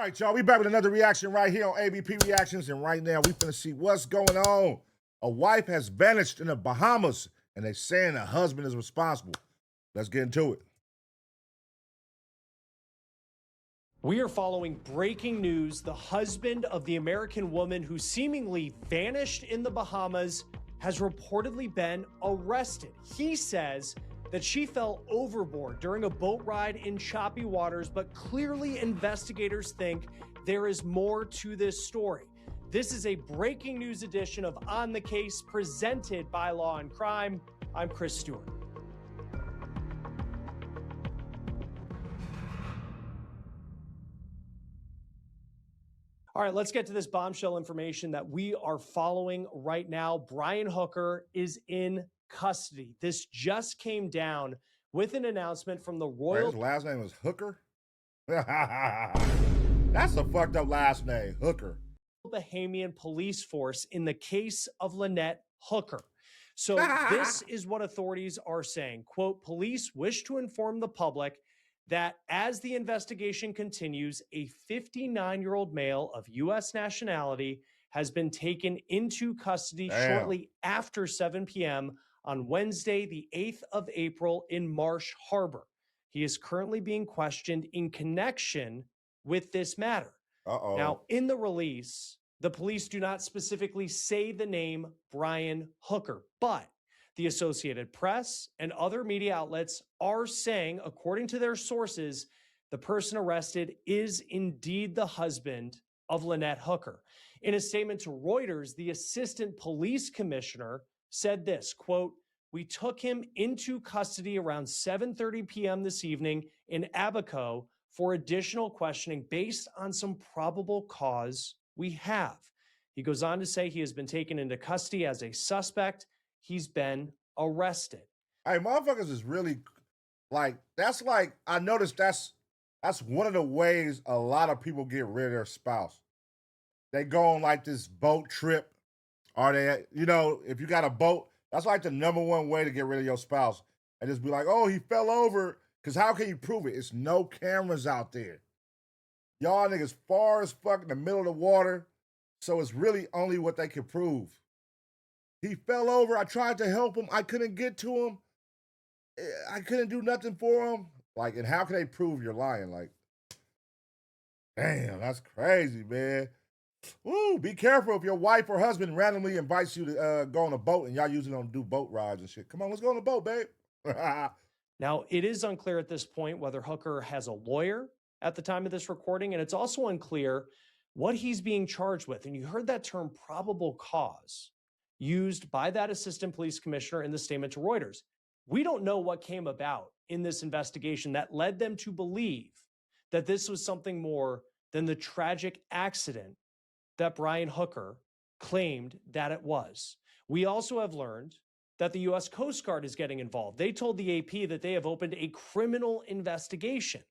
right, y'all. We back with another reaction right here on ABP Reactions, and right now we finna see what's going on. A wife has vanished in the Bahamas, and they saying the husband is responsible. Let's get into it. We are following breaking news. The husband of the American woman who seemingly vanished in the Bahamas has reportedly been arrested. He says that she fell overboard during a boat ride in choppy waters, but clearly investigators think there is more to this story. This is a breaking news edition of On the Case presented by Law and Crime. I'm Chris Stewart. All right, let's get to this bombshell information that we are following right now. Brian Hooker is in custody. This just came down with an announcement from the Royal... His last name is Hooker? That's a fucked up last name, Hooker. Bahamian police force in the case of Lynette Hooker. So this is what authorities are saying. Quote, police wish to inform the public that as the investigation continues, a 59-year-old male of U.S. nationality has been taken into custody shortly after 7 p.m. on Wednesday, the 8th of April in Marsh Harbor. He is currently being questioned in connection with this matter. Now, in the release, the police do not specifically say the name Brian Hooker, but the Associated Press and other media outlets are saying, according to their sources, the person arrested is indeed the husband of Lynette Hooker. In a statement to Reuters, the assistant police commissioner said this, quote, we took him into custody around 7:30 p.m. this evening in Abaco for additional questioning based on some probable cause we have. He goes on to say he has been taken into custody as a suspect. He's been arrested. Hey, motherfuckers is really that's I noticed that's one of the ways a lot of people get rid of their spouse. They go on like this boat trip, or they, if you got a boat, that's like the number one way to get rid of your spouse. And just be like, oh, he fell over. Because how can you prove it? It's no cameras out there. Y'all niggas far as fuck in the middle of the water. So it's really only what they can prove. He fell over. I tried to help him. I couldn't get to him. I couldn't do nothing for him. Like, and how can they prove you're lying? Like, damn, that's crazy, man. Woo, be careful if your wife or husband randomly invites you to go on a boat and y'all usually don't do boat rides and shit. Come on, let's go on a boat, babe. Now, it is unclear at this point whether Hooker has a lawyer at the time of this recording, and it's also unclear what he's being charged with. And you heard that term probable cause used by that assistant police commissioner in the statement to Reuters. We don't know what came about in this investigation that led them to believe that this was something more than the tragic accident that Brian Hooker claimed that it was. We also have learned that the U.S. Coast Guard is getting involved. They told the AP that they have opened a criminal investigation.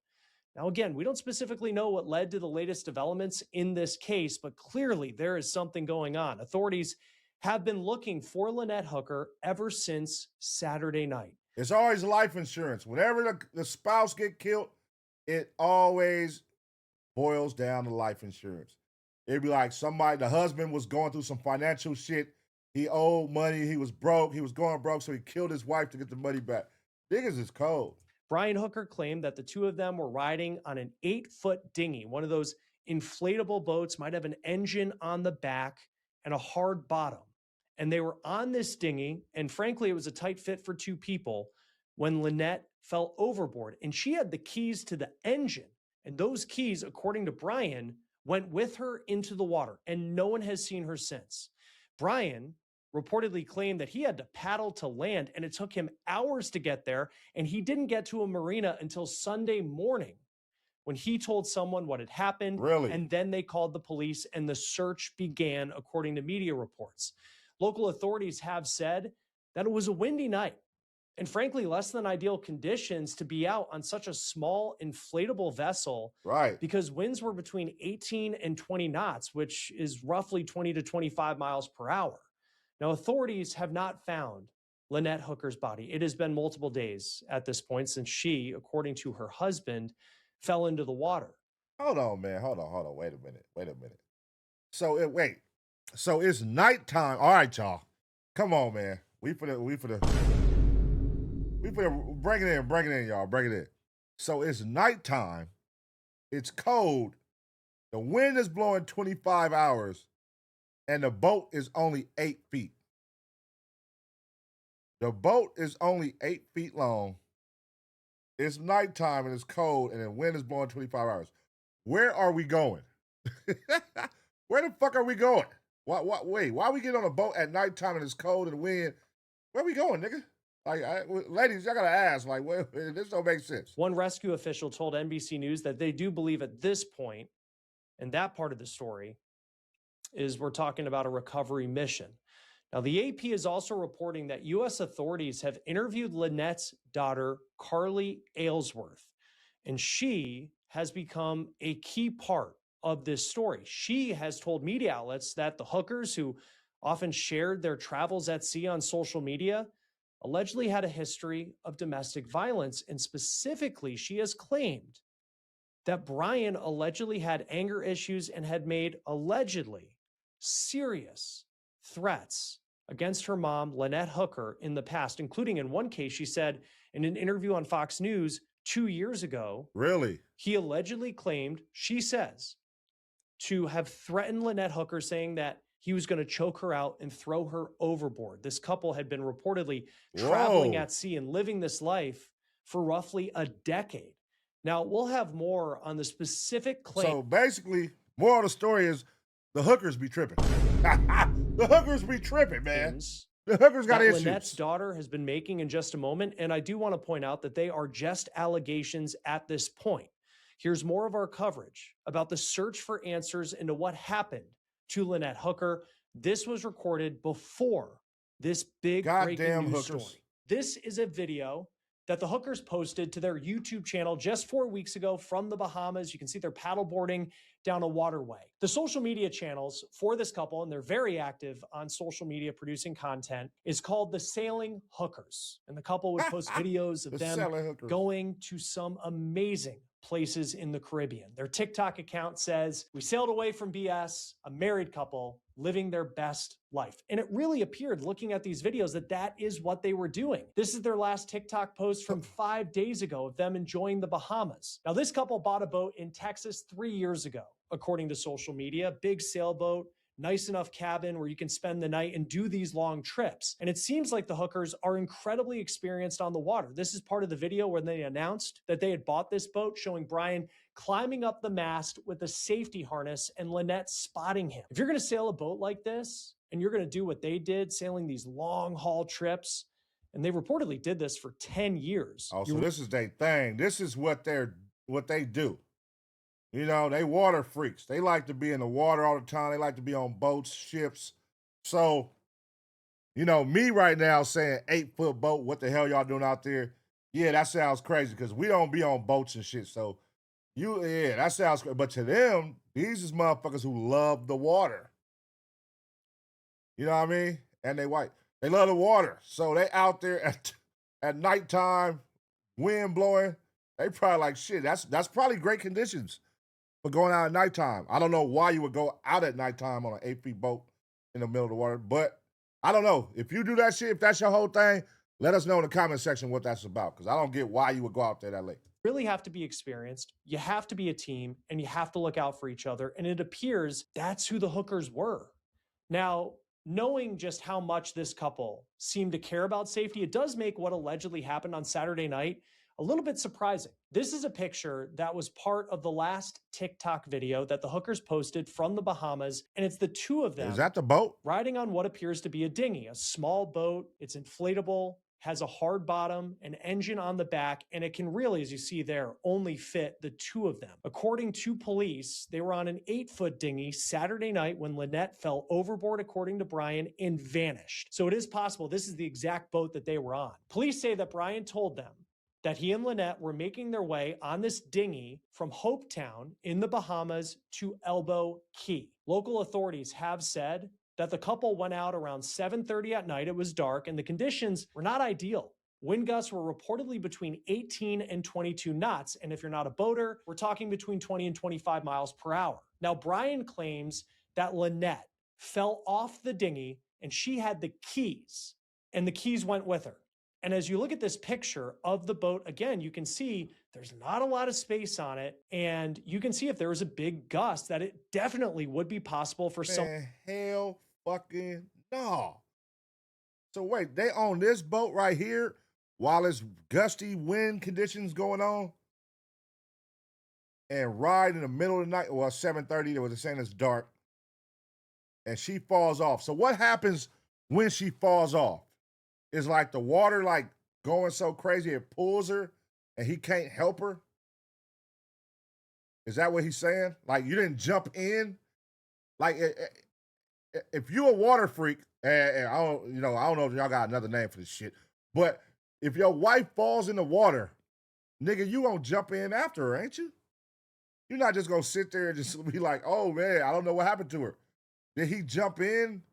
Now, again, we don't specifically know what led to the latest developments in this case, but clearly there is something going on. Authorities have been looking for Lynette Hooker ever since Saturday night. It's always life insurance. Whenever the spouse get killed, it always boils down to life insurance. It'd be like the husband was going through some financial shit. He owed money. He was broke. He was going broke, so he killed his wife to get the money back. Niggas is cold. Brian Hooker claimed that the two of them were riding on an 8-foot dinghy, one of those inflatable boats, might have an engine on the back and a hard bottom. And they were on this dinghy, and frankly, it was a tight fit for two people when Lynette fell overboard. And she had the keys to the engine. And those keys, according to Brian, went with her into the water, and no one has seen her since. Brian reportedly claimed that he had to paddle to land, and it took him hours to get there, and he didn't get to a marina until Sunday morning when he told someone what had happened. Really? And then they called the police, and the search began, according to media reports. Local authorities have said that it was a windy night and, frankly, less than ideal conditions to be out on such a small inflatable vessel. Right. Because winds were between 18 and 20 knots, which is roughly 20 to 25 miles per hour. Now, authorities have not found Lynette Hooker's body. It has been multiple days at this point since she, according to her husband, fell into the water. Hold on, man. Hold on. Wait a minute. So wait. So it's nighttime. All right, y'all. Come on, man. We finna bring it in, y'all. Bring it in. So it's nighttime. It's cold. The wind is blowing 25 hours, and the boat is only 8 feet. The boat is only 8 feet long. It's nighttime and it's cold, and the wind is blowing 25 hours. Where are we going? Where the fuck are we going? Wait, why we get on a boat at nighttime and it's cold and the wind? Where we going, nigga? Ladies, y'all gotta ask. Like, this don't make sense. One rescue official told NBC News that they do believe at this point, and that part of the story, is we're talking about a recovery mission. Now, the AP is also reporting that U.S. authorities have interviewed Lynette's daughter, Carly Aylesworth, and she has become a key part of this story. She has told media outlets that the hookers who often shared their travels at sea on social media allegedly had a history of domestic violence. And specifically, she has claimed that Brian allegedly had anger issues and had made allegedly serious threats against her mom, Lynette Hooker, in the past, including in one case, she said in an interview on Fox News 2 years ago. Really? He allegedly claimed, she says, to have threatened Lynette Hooker, saying that he was going to choke her out and throw her overboard. This couple had been reportedly traveling at sea and living this life for roughly a decade. Now, we'll have more on the specific claim. So basically, more of the story is the hookers be tripping. The hookers be tripping, man. The hookers got issues. Lynette's daughter has been making in just a moment. And I do want to point out that they are just allegations at this point. Here's more of our coverage about the search for answers into what happened to Lynette Hooker. This was recorded before this big breaking news story. This is a video that the hookers posted to their YouTube channel just 4 weeks ago from the Bahamas. You can see they're paddleboarding down a waterway. The social media channels for this couple, and they're very active on social media producing content, is called the Sailing Hookers. And the couple would post videos of them going to some amazing places in the Caribbean. Their TikTok account says, "We sailed away from BS, a married couple living their best life." And it really appeared, looking at these videos, that that is what they were doing. This is their last TikTok post from 5 days ago of them enjoying the Bahamas. Now, this couple bought a boat in Texas 3 years ago, according to social media. Big sailboat, nice enough cabin where you can spend the night and do these long trips. And it seems like the hookers are incredibly experienced on the water. This is part of the video when they announced that they had bought this boat, showing Brian climbing up the mast with a safety harness and Lynette spotting him. If you're going to sail a boat like this and you're going to do what they did, sailing these long haul trips, and they reportedly did this for 10 years. Oh, so this is their thing. This is what they do. You know, they water freaks. They like to be in the water all the time. They like to be on boats, ships. So, you know, me right now saying 8-foot boat, what the hell y'all doing out there? Yeah, that sounds crazy because we don't be on boats and shit. So, that sounds crazy. But to them, these is motherfuckers who love the water. You know what I mean? And they white. They love the water. So they out there at nighttime, wind blowing. They probably like, shit, that's probably great conditions. But going out at nighttime, I don't know why you would go out at nighttime on an 8-foot boat in the middle of the water, but I don't know. If you do that shit, if that's your whole thing, let us know in the comment section what that's about, because I don't get why you would go out there that late. Really have to be experienced. You have to be a team, and you have to look out for each other. And it appears that's who the hookers were. Now, knowing just how much this couple seemed to care about safety, it does make what allegedly happened on Saturday night a little bit surprising. This is a picture that was part of the last TikTok video that the hookers posted from the Bahamas, and it's the two of them. Is that the boat? Riding on what appears to be a dinghy, a small boat. It's inflatable, has a hard bottom, an engine on the back, and it can really, as you see there, only fit the two of them. According to police, they were on an 8-foot dinghy Saturday night when Lynette fell overboard, according to Brian, and vanished. So it is possible this is the exact boat that they were on. Police say that Brian told them that he and Lynette were making their way on this dinghy from Hopetown in the Bahamas to Elbow Key. Local authorities have said that the couple went out around 7:30 at night. It was dark and the conditions were not ideal. Wind gusts were reportedly between 18 and 22 knots. And if you're not a boater, we're talking between 20 and 25 miles per hour. Now, Brian claims that Lynette fell off the dinghy and she had the keys, and the keys went with her. And as you look at this picture of the boat, again, you can see there's not a lot of space on it. And you can see if there was a big gust that it definitely would be possible for some. Hell fucking no. So wait, they own this boat right here while it's gusty wind conditions going on and ride in the middle of the night. Well, 7:30, they was saying it's dark. And she falls off. So what happens when she falls off? Is like the water like going so crazy it pulls her and he can't help her? Is that what he's saying? Like you didn't jump in? Like if you're a water freak, and I don't know if y'all got another name for this shit, but if your wife falls in the water, nigga, you gonna jump in after her, ain't you? You're not just gonna sit there and just be like, oh man, I don't know what happened to her. Did he jump in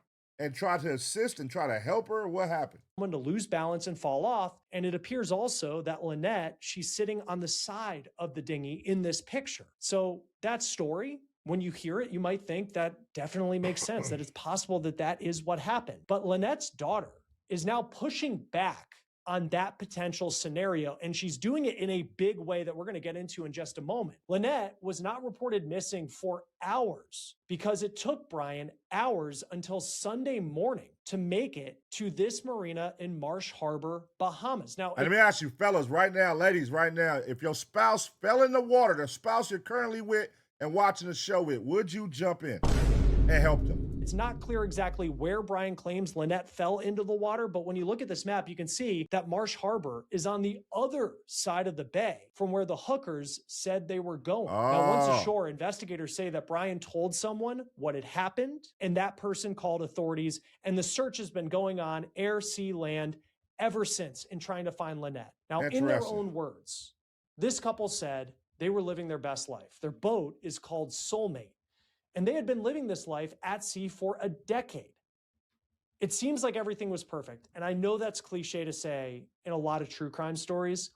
and try to assist and try to help her? What happened? To lose balance and fall off. And it appears also that Lynette, she's sitting on the side of the dinghy in this picture. So that story, when you hear it, you might think that definitely makes sense, that it's possible that that is what happened. But Lynette's daughter is now pushing back on that potential scenario, and she's doing it in a big way that we're going to get into in just a moment. Lynette was not reported missing for hours because it took Brian hours until Sunday morning to make it to this marina in Marsh Harbor, Bahamas. Now, let me ask you, fellas, right now, ladies, right now, if your spouse fell in the water, the spouse you're currently with and watching the show with, would you jump in and help them? It's not clear exactly where Brian claims Lynette fell into the water, but when you look at this map, you can see that Marsh Harbor is on the other side of the bay from where the hookers said they were going. Now, once ashore, investigators say that Brian told someone what had happened, and that person called authorities, and the search has been going on air, sea, land ever since in trying to find Lynette. Now, in their own words, this couple said they were living their best life. Their boat is called Soulmate, and they had been living this life at sea for a decade. It seems like everything was perfect. And I know that's cliche to say in a lot of true crime stories,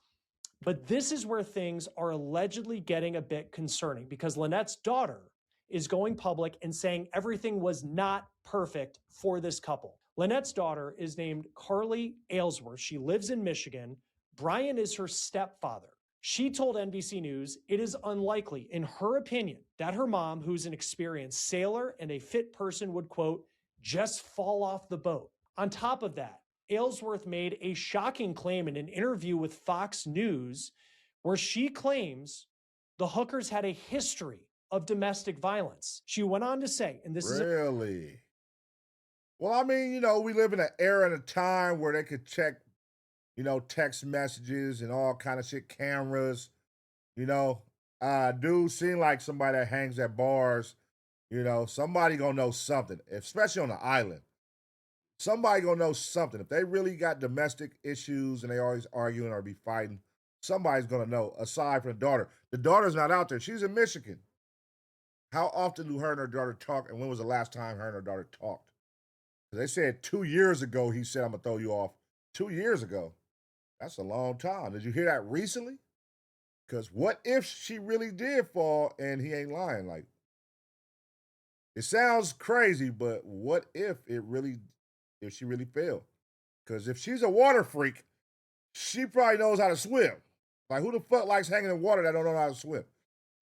but this is where things are allegedly getting a bit concerning because Lynette's daughter is going public and saying everything was not perfect for this couple. Lynette's daughter is named Carly Aylesworth. She lives in Michigan. Brian is her stepfather. She told NBC News it is unlikely, in her opinion, that her mom, who's an experienced sailor and a fit person, would, quote, just fall off the boat. On top of that, Aylesworth made a shocking claim in an interview with Fox News where she claims the hookers had a history of domestic violence. She went on to say, and this is really? Well, I mean, we live in an era and a time where they could check text messages and all kind of shit, cameras, dude seem like somebody that hangs at bars, somebody gonna know something, especially on the island. Somebody gonna know something. If they really got domestic issues and they always arguing or be fighting, somebody's gonna know, aside from the daughter. The daughter's not out there. She's in Michigan. How often do her and her daughter talk, and when was the last time her and her daughter talked? They said 2 years ago, he said, I'm gonna throw you off. 2 years ago. That's a long time. Did you hear that recently? Because what if she really did fall and he ain't lying? Like, it sounds crazy, but what if she really fell? Because if she's a water freak, she probably knows how to swim. Like, who the fuck likes hanging in water that don't know how to swim?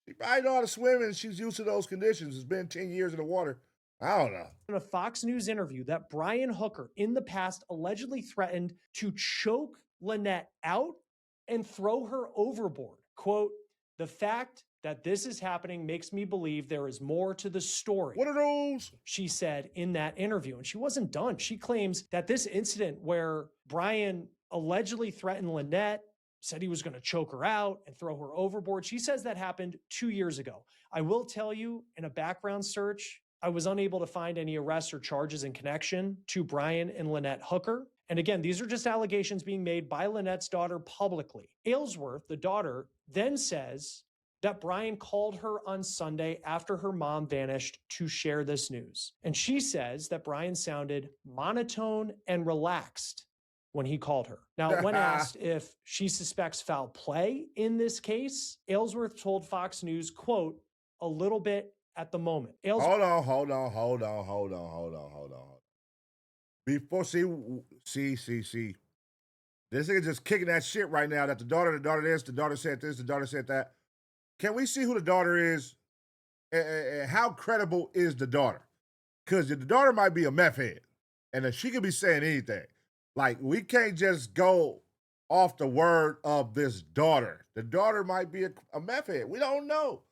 She probably know how to swim and she's used to those conditions. It's been 10 years in the water. I don't know. In a Fox News interview that Brian Hooker in the past allegedly threatened to choke Lynette out and throw her overboard. Quote, the fact that this is happening makes me believe there is more to the story. What are those? She said in that interview. And she wasn't done. She claims that this incident where Brian allegedly threatened Lynette, said he was going to choke her out and throw her overboard, she says that happened 2 years ago. I will tell you, in a background search, I was unable to find any arrests or charges in connection to Brian and Lynette Hooker. And again, these are just allegations being made by Lynette's daughter publicly. Aylesworth, the daughter, then says that Brian called her on Sunday after her mom vanished to share this news. And she says that Brian sounded monotone and relaxed when he called her. Now, when asked if she suspects foul play in this case, Aylesworth told Fox News, quote, a little bit at the moment. Hold on. Before, see. This nigga just kicking that shit right now that the daughter this, the daughter said this, the daughter said that. Can we see who the daughter is? And how credible is the daughter? Because the daughter might be a meth head, and she could be saying anything. Like, we can't just go off the word of this daughter. The daughter might be a meth head. We don't know.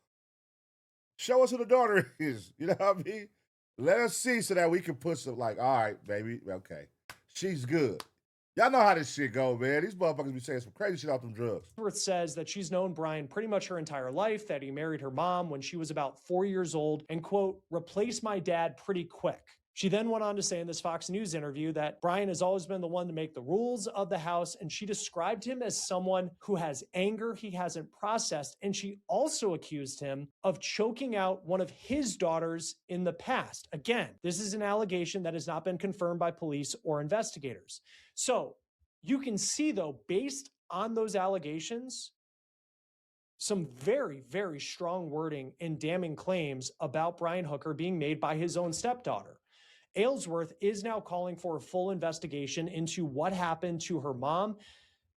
Show us who the daughter is. You know what I mean? Let us see so that we can put some, like, all right, baby, okay. She's good. Y'all know how this shit go, man. These motherfuckers be saying some crazy shit off them drugs. Aylesworth says that she's known Brian pretty much her entire life, that he married her mom when she was about 4 years old and, quote, replaced my dad pretty quick. She then went on to say in this Fox News interview that Brian has always been the one to make the rules of the house, and she described him as someone who has anger he hasn't processed, and she also accused him of choking out one of his daughters in the past. Again, this is an allegation that has not been confirmed by police or investigators. So you can see, though, based on those allegations, some very, very strong wording and damning claims about Brian Hooker being made by his own stepdaughter. Aylesworth is now calling for a full investigation into what happened to her mom,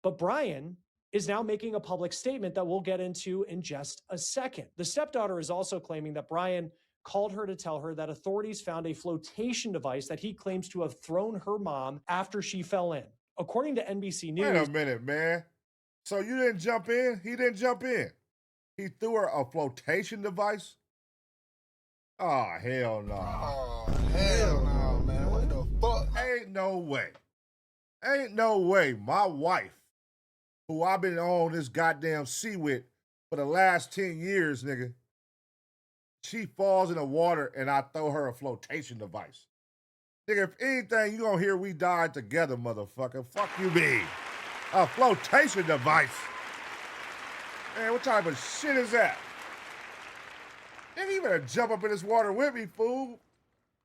but Brian is now making a public statement that we'll get into in just a second. The stepdaughter is also claiming that Brian called her to tell her that authorities found a flotation device that he claims to have thrown her mom after she fell in. According to NBC News... Wait a minute, man. So you didn't jump in? He didn't jump in. He threw her a flotation device? Oh, hell no. Oh, hell no, man. What the fuck? Ain't no way. Ain't no way my wife, who I've been on this goddamn sea with for the last 10 years, nigga, she falls in the water and I throw her a flotation device. Nigga, if anything, you gonna hear we died together, motherfucker. Fuck you mean. A flotation device. Man, what type of shit is that? Nigga, you better jump up in this water with me, fool.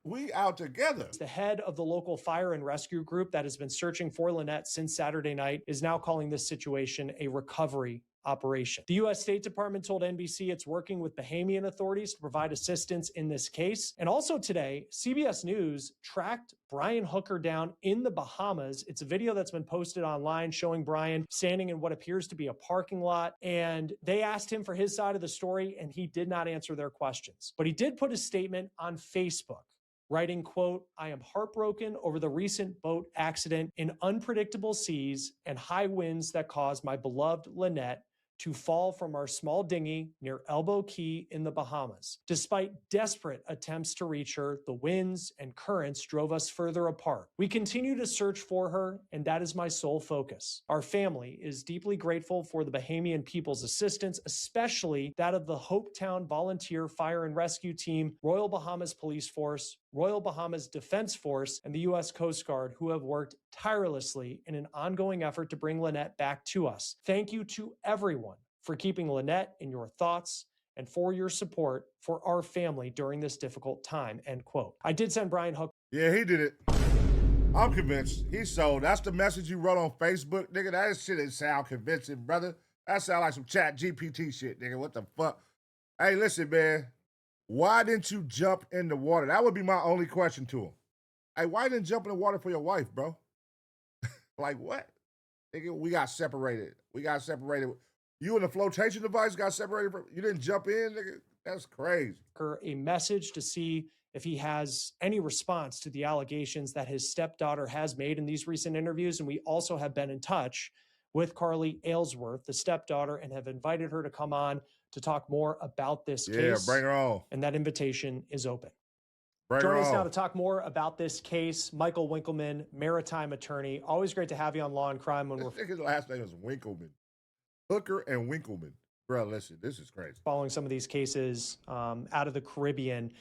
We out together. The head of the local fire and rescue group that has been searching for Lynette since Saturday night is now calling this situation a recovery operation. The U.S. State Department told NBC it's working with Bahamian authorities to provide assistance in this case. And also today, CBS News tracked Brian Hooker down in the Bahamas. It's a video that's been posted online showing Brian standing in what appears to be a parking lot. And they asked him for his side of the story, and he did not answer their questions. But he did put a statement on Facebook, writing, quote, I am heartbroken over the recent boat accident in unpredictable seas and high winds that caused my beloved Lynette to fall from our small dinghy near Elbow Key in the Bahamas. Despite desperate attempts to reach her, the winds and currents drove us further apart. We continue to search for her, and that is my sole focus. Our family is deeply grateful for the Bahamian people's assistance, especially that of the Hopetown Volunteer Fire and Rescue Team, Royal Bahamas Police Force, Royal Bahamas Defense Force, and the U.S. Coast Guard, who have worked tirelessly in an ongoing effort to bring Lynette back to us. Thank you to everyone for keeping Lynette in your thoughts and for your support for our family during this difficult time, end quote. I did send Brian Hooker. Yeah, he did it. I'm convinced. He sold. That's the message you wrote on Facebook, nigga. That shit didn't sound convincing, brother. That sound like some chat GPT shit, nigga. What the fuck? Hey, listen, man. Why didn't you jump in the water? That would be my only question to him. Hey, why didn't you jump in the water for your wife, bro? Like, what? Nigga, we got separated. You and the flotation device got separated. You didn't jump in, nigga? That's crazy. A message to see if he has any response to the allegations that his stepdaughter has made in these recent interviews. And we also have been in touch with Carly Aylesworth, the stepdaughter, and have invited her to come on to talk more about this case. Yeah, bring her on. And that invitation is open. Bring Joining her us on. now to talk more about this case, Michael Winkleman, Maritime attorney. Always great to have you on Law and Crime. When His last name is Winkleman. Hooker and Winkleman. Bro, listen, this is crazy. Following some of these cases out of the Caribbean.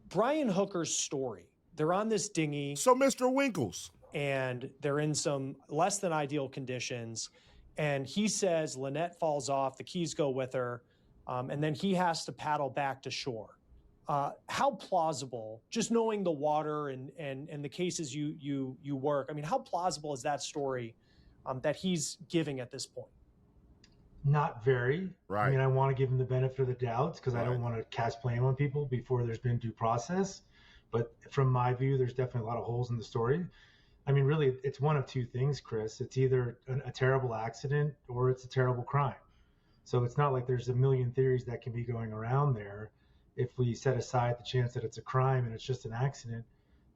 Brian Hooker's story. They're on this dinghy. So, Mr. Winkles. And they're in some less than ideal conditions. And he says Lynette falls off, the keys go with her, and then he has to paddle back to shore. how plausible, just knowing the water and the cases you work, I mean, how plausible is that story that he's giving at this point? Not very. Right. I mean, I want to give him the benefit of the doubt because I Right. don't want to cast blame on people before there's been due process. But from my view, there's definitely a lot of holes in the story. I mean, really, it's one of two things, Chris. It's either a terrible accident or it's a terrible crime. So it's not like there's a million theories that can be going around there. If we set aside the chance that it's a crime and it's just an accident,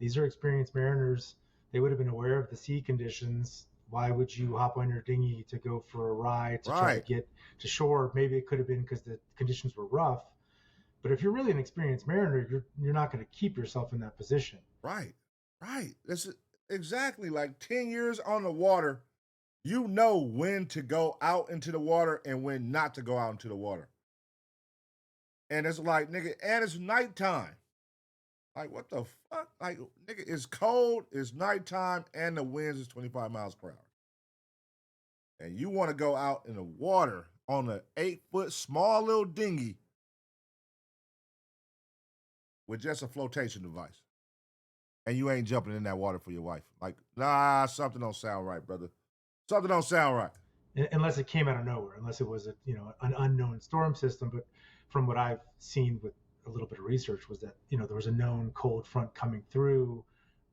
these are experienced mariners. They would have been aware of the sea conditions. Why would you hop on your dinghy to go for a ride to try to get to shore? Maybe it could have been because the conditions were rough. But if you're really an experienced mariner, you're not going to keep yourself in that position. Right. This is exactly like 10 years on the water. You know when to go out into the water and when not to go out into the water. And it's like, nigga, and it's nighttime. Like, what the fuck? Like, nigga, it's cold, it's nighttime, and the winds is 25 miles per hour. And you want to go out in the water on an 8-foot small little dinghy with just a flotation device. And you ain't jumping in that water for your wife. Like, nah, something don't sound right, brother. Something don't sound right. Unless it came out of nowhere, unless it was an unknown storm system. But from what I've seen with a little bit of research was that, there was a known cold front coming through.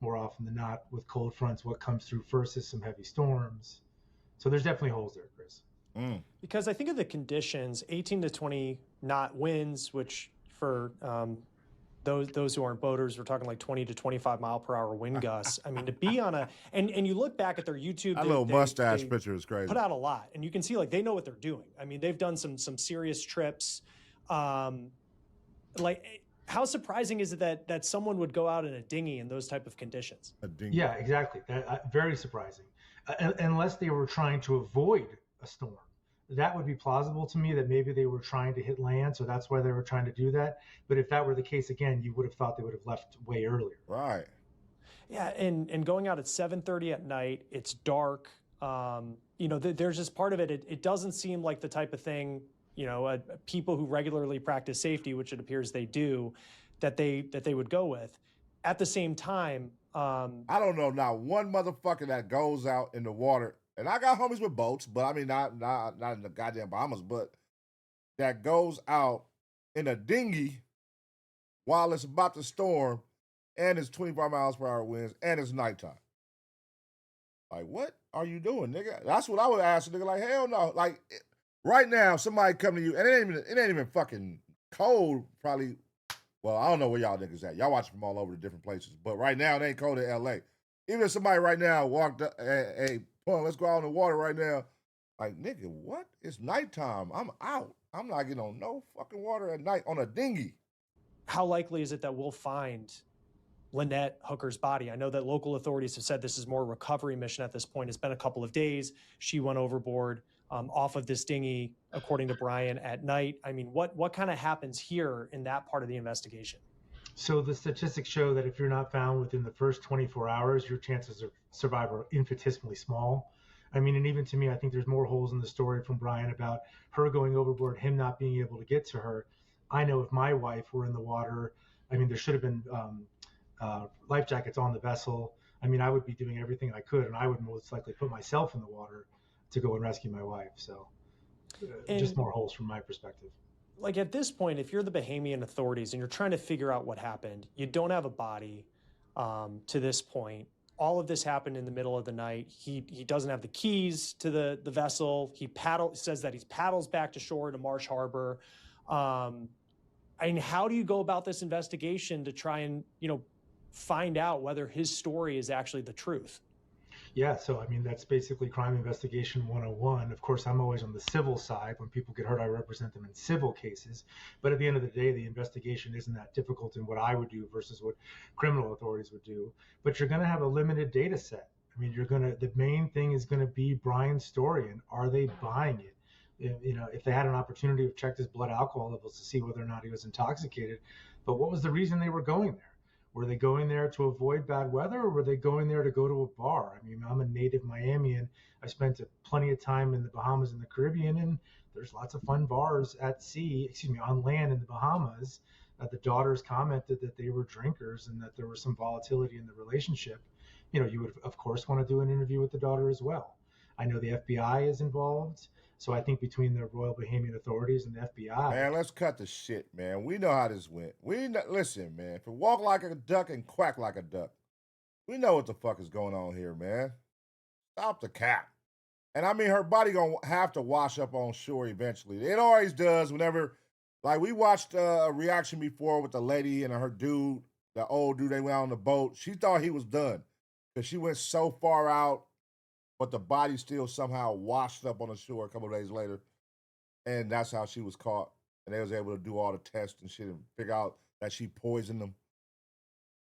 More often than not, with cold fronts, what comes through first is some heavy storms. So there's definitely holes there, Chris. Because I think of the conditions, 18 to 20 knot winds, which for those who aren't boaters, we're talking like 20 to 25 mile per hour wind gusts. I mean, to be on and you look back at their YouTube, that little mustache picture is crazy. Put out a lot, and you can see like they know what they're doing. I mean, they've done some serious trips. Like, how surprising is it that someone would go out in a dinghy in those type of conditions? A dinghy. Yeah, exactly. Very surprising. Unless they were trying to avoid a storm. That would be plausible to me, that maybe they were trying to hit land, so that's why they were trying to do that. But if that were the case, again, you would have thought they would have left way earlier. Right. Yeah, and going out at 7:30 at night, it's dark. There's just part of it. It doesn't seem like the type of thing, people who regularly practice safety, which it appears they do, that they would go with. At the same time, I don't know not one motherfucker that goes out in the water. And I got homies with boats, but I mean, not in the goddamn Bahamas, but that goes out in a dinghy while it's about to storm and it's 25 miles per hour winds and it's nighttime. Like, what are you doing, nigga? That's what I would ask a nigga. Like, hell no. Like, right now, somebody come to you, and it ain't even fucking cold, probably. Well, I don't know where y'all niggas at. Y'all watch from all over the different places. But right now, it ain't cold in LA. Even if somebody right now walked up, hey, Pun, let's go out in the water right now. Like, nigga, what? It's nighttime. I'm out. I'm not getting on no fucking water at night on a dinghy. How likely is it that we'll find Lynette Hooker's body? I know that local authorities have said this is more a recovery mission at this point. It's been a couple of days. She went overboard off of this dinghy, according to Brian, at night. I mean, what kind of happens here in that part of the investigation? So the statistics show that if you're not found within the first 24 hours, your chances of survival are infinitesimally small. I mean, and even to me, I think there's more holes in the story from Brian about her going overboard, him not being able to get to her. I know if my wife were in the water, I mean, there should have been life jackets on the vessel. I mean, I would be doing everything I could, and I would most likely put myself in the water to go and rescue my wife. So just more holes from my perspective. Like, at this point, if you're the Bahamian authorities and you're trying to figure out what happened, you don't have a body to this point. All of this happened in the middle of the night. He doesn't have the keys to the vessel. He says that he paddles back to shore to Marsh Harbor. I mean, how do you go about this investigation to try and, find out whether his story is actually the truth? Yeah, so I mean, that's basically crime investigation 101. Of course, I'm always on the civil side. When people get hurt, I represent them in civil cases. But at the end of the day, the investigation isn't that difficult in what I would do versus what criminal authorities would do. But you're going to have a limited data set. I mean, the main thing is going to be Brian's story, and are they buying it? If they had an opportunity to check his blood alcohol levels to see whether or not he was intoxicated. But what was the reason they were going there? Were they going there to avoid bad weather, or were they going there to go to a bar? I mean, I'm a native Miamian. I spent plenty of time in the Bahamas and the Caribbean, and there's lots of fun bars on land in the Bahamas The daughters commented that they were drinkers and that there was some volatility in the relationship. You would, of course, want to do an interview with the daughter as well. I know the FBI is involved. So I think between the Royal Bahamian authorities and the FBI. Man, let's cut the shit, man. We know how this went. Listen, man. If it walk like a duck and quack like a duck, we know what the fuck is going on here, man. Stop the cap. And I mean, her body gonna have to wash up on shore eventually. It always does whenever, like we watched a reaction before with the lady and her dude, the old dude, they went out on the boat. She thought he was done because she went so far out, but the body still somehow washed up on the shore a couple of days later. And that's how she was caught. And they was able to do all the tests and shit and figure out that she poisoned them.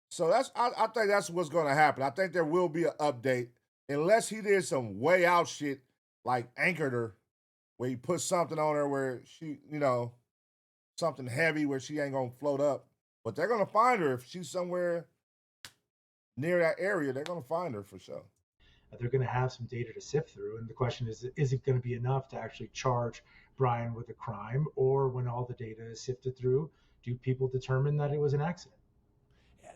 So I think that's what's going to happen. I think there will be an update unless he did some way out shit like anchored her, where he put something on her where she, something heavy where she ain't going to float up. But they're going to find her if she's somewhere near that area. They're going to find her for sure. They're going to have some data to sift through. And the question is it going to be enough to actually charge Brian with a crime? Or when all the data is sifted through, do people determine that it was an accident?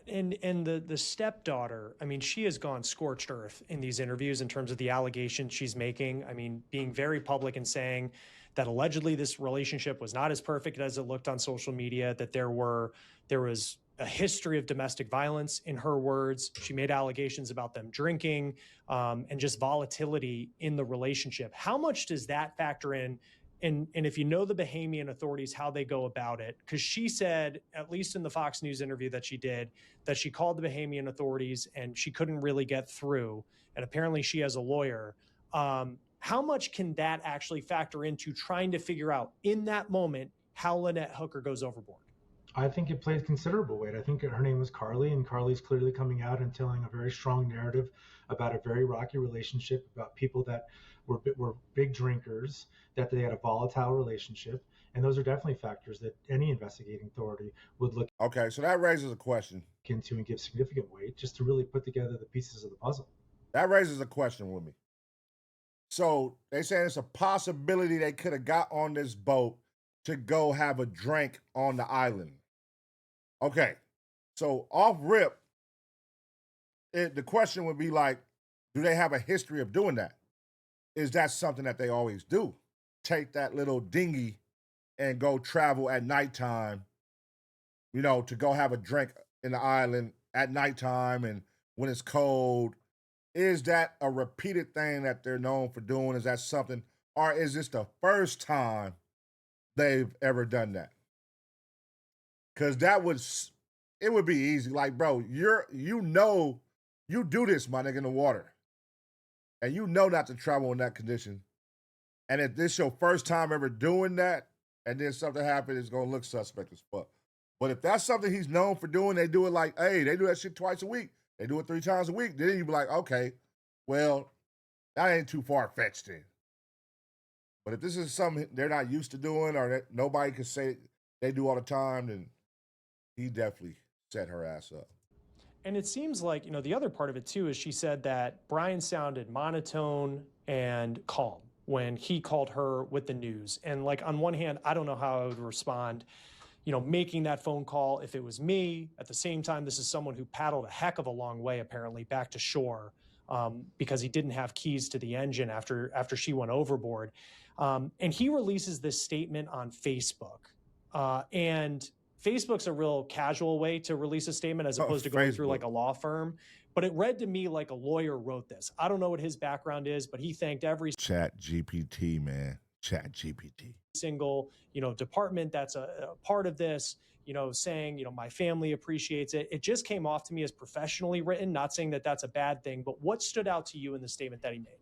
And the stepdaughter, I mean, she has gone scorched earth in these interviews in terms of the allegations she's making. I mean, being very public and saying that allegedly this relationship was not as perfect as it looked on social media, that there was a history of domestic violence, in her words. She made allegations about them drinking and just volatility in the relationship. How much does that factor in? And if you know the Bahamian authorities, how they go about it, because she said, at least in the Fox News interview that she did, that she called the Bahamian authorities and she couldn't really get through. And apparently she has a lawyer. How much can that actually factor into trying to figure out in that moment how Lynette Hooker goes overboard? I think it plays considerable weight. I think her name was Carly, and Carly's clearly coming out and telling a very strong narrative about a very rocky relationship, about people that were big drinkers, that they had a volatile relationship. And those are definitely factors that any investigating authority would look Okay, so that raises a question into and give significant weight just to really put together the pieces of the puzzle. That raises a question with me. So they say it's a possibility they could have got on this boat to go have a drink on the island. Okay, so off rip, the question would be like, do they have a history of doing that? Is that something that they always do? Take that little dinghy and go travel at nighttime, to go have a drink in the island at nighttime and when it's cold. Is that a repeated thing that they're known for doing? Is that something, or is this the first time they've ever done that? Because it would be easy. Like, bro, you do this, my nigga, in the water. And you know not to travel in that condition. And if this your first time ever doing that, and then something happens, it's going to look suspect as fuck. But if that's something he's known for doing, they do it like, hey, they do that shit twice a week. They do it 3 times a week. Then you be like, okay, well, that ain't too far-fetched then. But if this is something they're not used to doing or that nobody can say they do all the time, then he definitely set her ass up. And it seems like, the other part of it too is she said that Brian sounded monotone and calm when he called her with the news. And like, on one hand, I don't know how I would respond, making that phone call if it was me. At the same time, this is someone who paddled a heck of a long way, apparently, back to shore because he didn't have keys to the engine after she went overboard. And he releases this statement on Facebook. And Facebook's a real casual way to release a statement as opposed to going through like a law firm. But it read to me like a lawyer wrote this. I don't know what his background is, but he thanked every ChatGPT, man. ChatGPT. Single, department that's a part of this, saying, my family appreciates it. It just came off to me as professionally written, not saying that that's a bad thing, but what stood out to you in the statement that he made?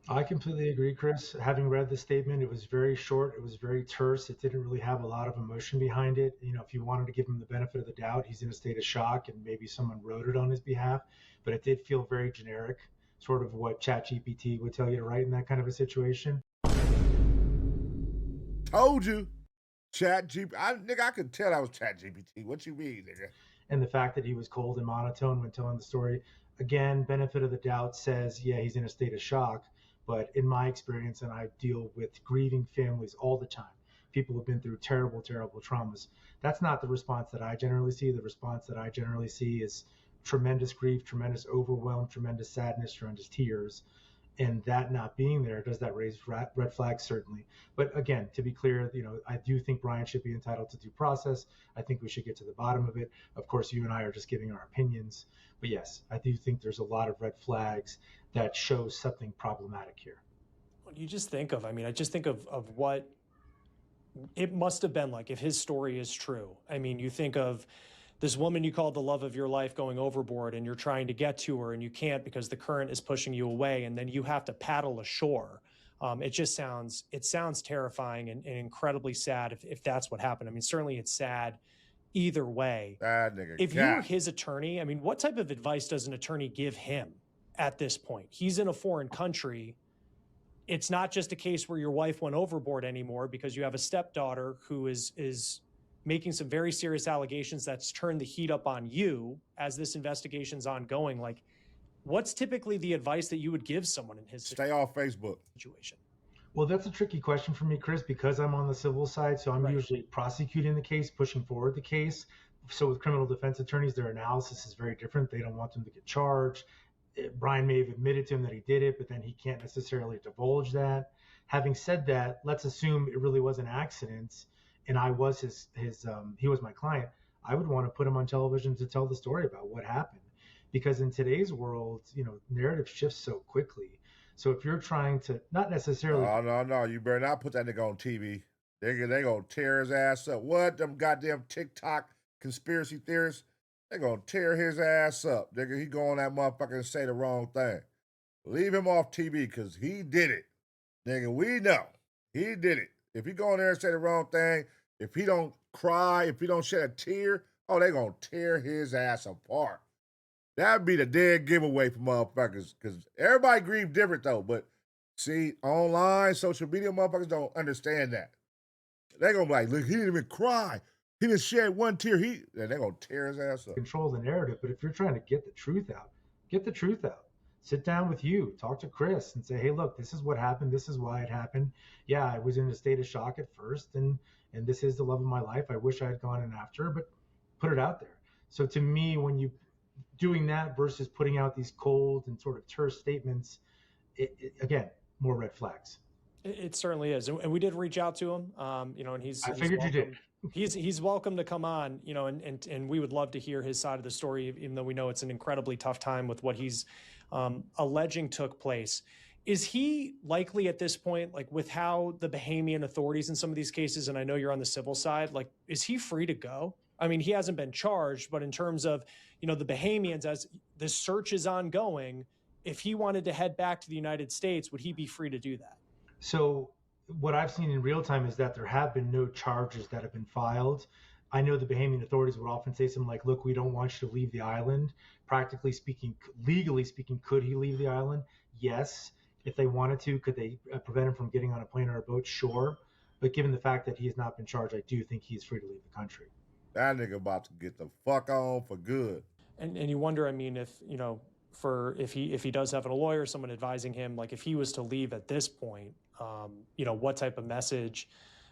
I completely agree, Chris. Having read the statement, it was very short. It was very terse. It didn't really have a lot of emotion behind it. If you wanted to give him the benefit of the doubt, he's in a state of shock and maybe someone wrote it on his behalf, but it did feel very generic, sort of what ChatGPT would tell you to write in that kind of a situation. Told you. ChatGPT. Nigga, I could tell that was ChatGPT. What you mean, nigga? And the fact that he was cold and monotone when telling the story, again, benefit of the doubt says, yeah, he's in a state of shock. But in my experience, and I deal with grieving families all the time, people have been through terrible, terrible traumas. That's not the response that I generally see. The response that I generally see is tremendous grief, tremendous overwhelm, tremendous sadness, tremendous tears. And that not being there, does that raise red flags? Certainly. But again, to be clear, I do think Brian should be entitled to due process. I think we should get to the bottom of it. Of course, you and I are just giving our opinions. But yes, I do think there's a lot of red flags that show something problematic here. You just think of, I just think of what it must have been like if his story is true. You think of this woman you called the love of your life going overboard, and you're trying to get to her and you can't because the current is pushing you away, and then you have to paddle ashore. It sounds terrifying and incredibly sad if that's what happened. Certainly it's sad either way. That nigga if you were his attorney, what type of advice does an attorney give him at this point? He's in a foreign country. It's not just a case where your wife went overboard anymore because you have a stepdaughter who is making some very serious allegations that's turned the heat up on you as this investigation's ongoing. Like, what's typically the advice that you would give someone in his stay off Facebook situation? Well, that's a tricky question for me, Chris, because I'm on the civil side. So I'm usually prosecuting the case, pushing forward the case. So with criminal defense attorneys, their analysis is very different. They don't want them to get charged. Brian may have admitted to him that he did it, but then he can't necessarily divulge that. Having said that, let's assume it really was an accident and I was he was my client. I would want to put him on television to tell the story about what happened, because in today's world, narrative shifts so quickly. So if you're trying to not necessarily, no, you better not put that nigga on TV. They gonna tear his ass up. What, them goddamn TikTok conspiracy theorists? They gonna tear his ass up. Nigga, he go on that motherfucker and say the wrong thing. Leave him off TV because he did it. Nigga, we know he did it. If he go in there and say the wrong thing, if he don't cry, if he don't shed a tear, they gonna tear his ass apart. That'd be the dead giveaway for motherfuckers, because everybody grieve different though. But see, online, social media motherfuckers don't understand that. They gonna be like, look, he didn't even cry. He didn't shed one tear. They're gonna tear his ass up. Control the narrative. But if you're trying to get the truth out, get the truth out. Sit down with you, talk to Chris and say, hey, look, this is what happened. This is why it happened. Yeah, I was in a state of shock at first, and this is the love of my life. I wish I had gone in after her, but put it out there. So to me, when you doing that versus putting out these cold and sort of terse statements, again, more red flags. It certainly is. And we did reach out to him, and I figured you did. He's welcome to come on, and we would love to hear his side of the story, even though we know it's an incredibly tough time with what he's alleging took place. Is he likely at this point, like with how the Bahamian authorities in some of these cases, and I know you're on the civil side, like, is he free to go? He hasn't been charged, but in terms of, the Bahamians, as the search is ongoing, if he wanted to head back to the United States, would he be free to do that? So what I've seen in real time is that there have been no charges that have been filed. I know the Bahamian authorities would often say something like, look, we don't want you to leave the island. Practically speaking, legally speaking, could he leave the island? Yes. If they wanted to, could they prevent him from getting on a plane or a boat? Sure. But given the fact that he has not been charged, I do think he's free to leave the country. That nigga about to get the fuck on for good. And you wonder, if he does have a lawyer, someone advising him, like if he was to leave at this point, what type of message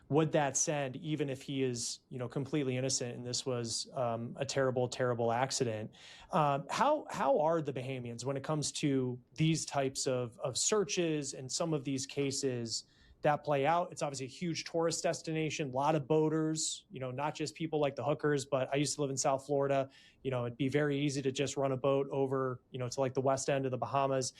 would that send, even if he is, completely innocent and this was a terrible, terrible accident? How are the Bahamians when it comes to these types of searches and some of these cases that play out? It's obviously a huge tourist destination, a lot of boaters, not just people like the hookers, but I used to live in South Florida. It'd be very easy to just run a boat over, to like the west end of the Bahamas.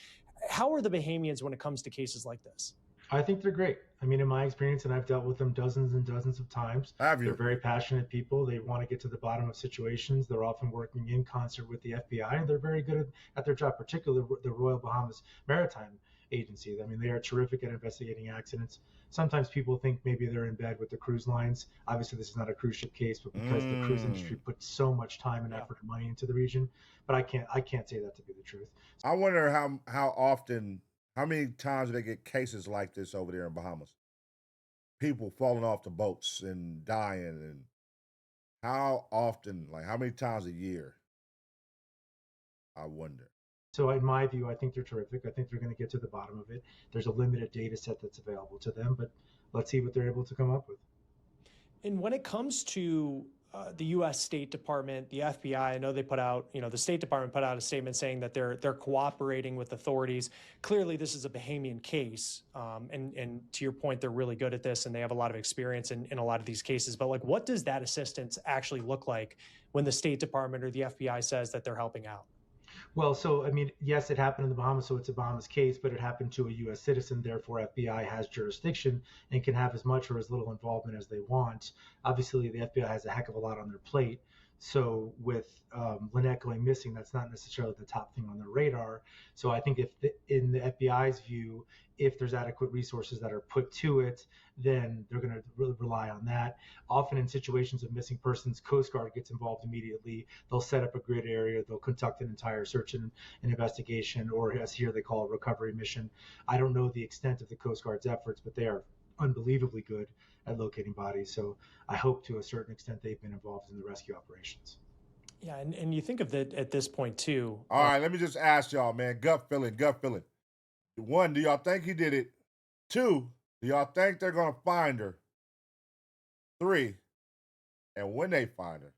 How are the Bahamians when it comes to cases like this? I think they're great. In my experience, and I've dealt with them dozens and dozens of times, they're very passionate people. They want to get to the bottom of situations. They're often working in concert with the FBI, and they're very good at their job, particularly the Royal Bahamas Maritime Agency. They are terrific at investigating accidents. Sometimes people think maybe they're in bed with the cruise lines. Obviously, this is not a cruise ship case, but because the cruise industry puts so much time and effort and money into the region, but I can't say that to be the truth. I wonder how many times do they get cases like this over there in Bahamas? People falling off the boats and dying, and how often, like how many times a year? I wonder. So in my view, I think they're terrific. I think they're going to get to the bottom of it. There's a limited data set that's available to them, but let's see what they're able to come up with. And when it comes to the U.S. State Department, the FBI, I know they put out, the State Department put out a statement saying that they're cooperating with authorities. Clearly, this is a Bahamian case, and to your point, they're really good at this, and they have a lot of experience in a lot of these cases. But like, what does that assistance actually look like when the State Department or the FBI says that they're helping out? Well, so, I mean, yes, it happened in the Bahamas, so it's a Bahamas case, but it happened to a U.S. citizen. Therefore, FBI has jurisdiction and can have as much or as little involvement as they want. Obviously, the FBI has a heck of a lot on their plate. So with Lynette going missing, that's not necessarily the top thing on their radar. So I think in the FBI's view, if there's adequate resources that are put to it, then they're going to really rely on that. Often in situations of missing persons, Coast Guard gets involved immediately. They'll set up a grid area. They'll conduct an entire search and investigation, or as here they call a recovery mission. I don't know the extent of the Coast Guard's efforts, but they are unbelievably good at locating bodies. So I hope to a certain extent they've been involved in the rescue operations. Yeah, and you think of that at this point too. All right, let me just ask y'all, man. Gut feeling. One, do y'all think he did it? Two, do y'all think they're going to find her? Three, and when they find her,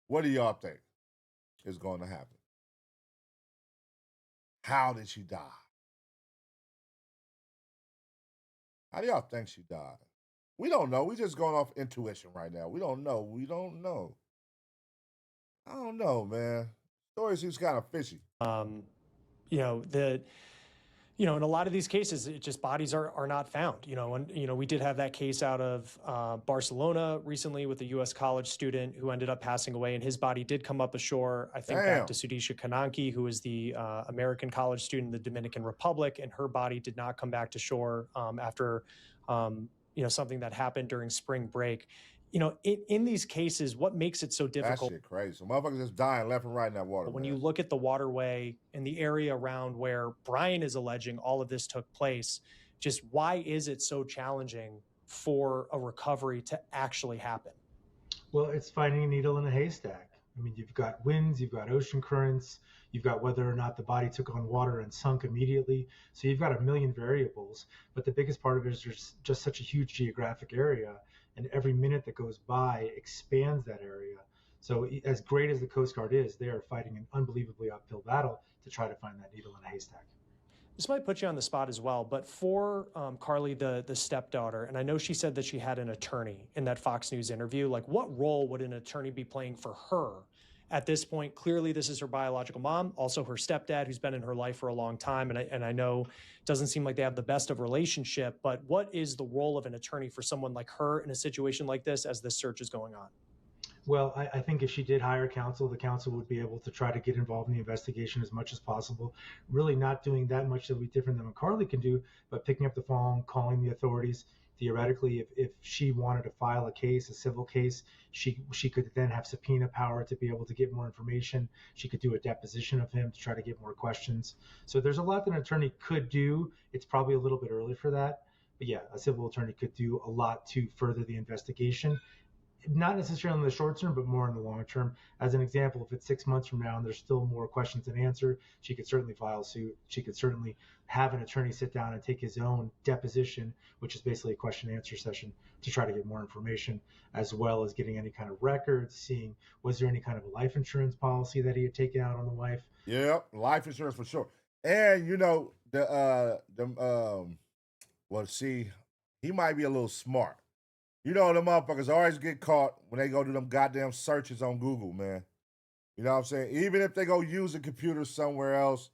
what do y'all think is going to happen? How did she die? How do y'all think she died? We don't know. We're just going off intuition right now. We don't know. I don't know, man. Story seems kind of fishy. In a lot of these cases, it just bodies are not found. We did have that case out of Barcelona recently with a U.S. college student who ended up passing away, and his body did come up ashore. I think back to Sudisha Kananki, who was the American college student in the Dominican Republic, and her body did not come back to shore after something that happened during spring break. In these cases, what makes it so difficult? That shit crazy. So motherfuckers just dying left and right in that water. When you look at the waterway and the area around where Brian is alleging all of this took place, just why is it so challenging for a recovery to actually happen? Well, it's finding a needle in a haystack. I mean, you've got winds, you've got ocean currents, you've got whether or not the body took on water and sunk immediately. So you've got a million variables. But the biggest part of it is there's just such a huge geographic area, and every minute that goes by expands that area. So as great as the Coast Guard is, they are fighting an unbelievably uphill battle to try to find that needle in a haystack. This might put you on the spot as well, but for Carly, the stepdaughter, and I know she said that she had an attorney in that Fox News interview, like what role would an attorney be playing for her at this point? Clearly, this is her biological mom, also her stepdad, who's been in her life for a long time, and I know it doesn't seem like they have the best of relationship, but what is the role of an attorney for someone like her in a situation like this as this search is going on? Well, I think if she did hire counsel, the counsel would be able to try to get involved in the investigation as much as possible, really not doing that much that would be different than what Carly can do, but picking up the phone, calling the authorities. Theoretically, if she wanted to file a case, a civil case, she could then have subpoena power to be able to get more information. She could do a deposition of him to try to get more questions. So there's a lot that an attorney could do. It's probably a little bit early for that. But yeah, a civil attorney could do a lot to further the investigation. Not necessarily in the short term, but more in the long term. As an example, if it's 6 months from now and there's still more questions than answered, she could certainly file suit. She could certainly have an attorney sit down and take his own deposition, which is basically a question and answer session, to try to get more information, as well as getting any kind of records, seeing was there any kind of a life insurance policy that he had taken out on the wife. Yep, life insurance for sure. And he might be a little smart. The motherfuckers always get caught when they go do them goddamn searches on Google, man. You know what I'm saying? Even if they go use a computer somewhere else,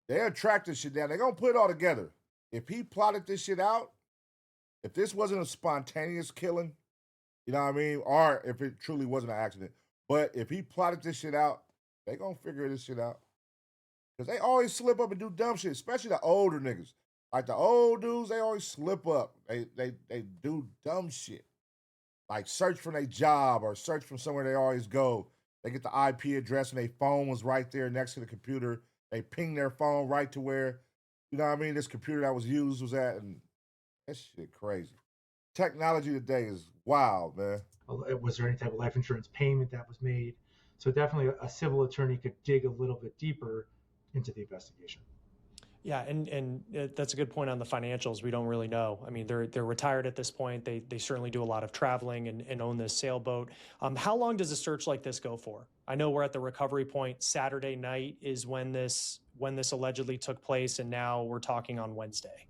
they'll track this shit down. They're going to put it all together. If he plotted this shit out, if this wasn't a spontaneous killing, you know what I mean? Or if it truly wasn't an accident. But if he plotted this shit out, they going to figure this shit out. Because they always slip up and do dumb shit, especially the older niggas. Like the old dudes, they always slip up. They do dumb shit. Like search for their job or search from somewhere they always go. They get the IP address and their phone was right there next to the computer. They ping their phone right to where, this computer that was used was at. And that shit crazy. Technology today is wild, man. Was there any type of life insurance payment that was made? So definitely a civil attorney could dig a little bit deeper into the investigation. Yeah, and that's a good point on the financials. We don't really know. I mean, they're retired at this point. They certainly do a lot of traveling and own this sailboat. How long does a search like this go for? I know we're at the recovery point. Saturday night is when this allegedly took place, and now we're talking on Wednesday.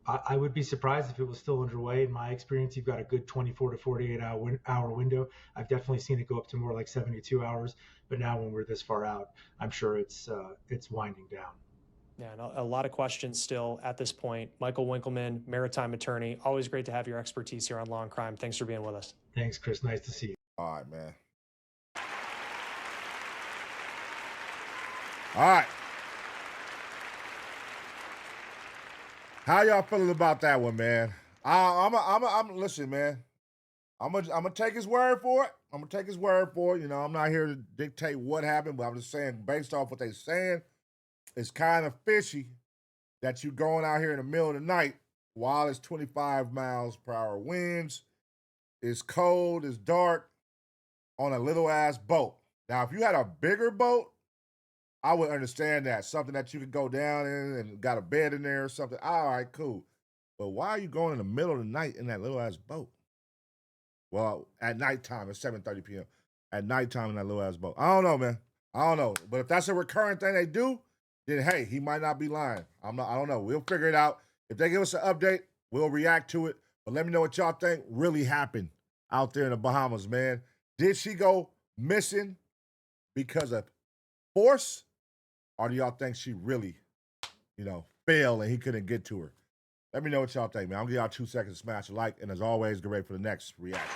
I would be surprised if it was still underway. In my experience, you've got a good 24 to 48 hour window. I've definitely seen it go up to more like 72 hours. But now, when we're this far out, I'm sure it's winding down. Yeah, and a lot of questions still at this point. Michael Winkleman, maritime attorney. Always great to have your expertise here on Law and Crime. Thanks for being with us. Thanks, Chris. Nice to see you. All right, man. All right. How y'all feeling about that one, man? I'm listen, man. I'm gonna take his word for it. I'm gonna take his word for it. You know, I'm not here to dictate what happened, but I'm just saying, based off what they're saying, it's kind of fishy that you going out here in the middle of the night while it's 25 miles per hour winds, it's cold, it's dark, on a little ass boat. Now, if you had a bigger boat, I would understand that. Something that you could go down in and got a bed in there or something. All right, cool. But why are you going in the middle of the night in that little ass boat? Well, at nighttime, at 7:30 p.m. At nighttime in that little ass boat. I don't know, man. I don't know. But if that's a recurrent thing they do, then hey, he might not be lying. I don't know. We'll figure it out. If they give us an update, we'll react to it. But let me know what y'all think really happened out there in the Bahamas, man. Did she go missing because of force? Or do y'all think she really, failed and he couldn't get to her? Let me know what y'all think, man. I'll give y'all 2 seconds to smash a like. And as always, get ready for the next reaction.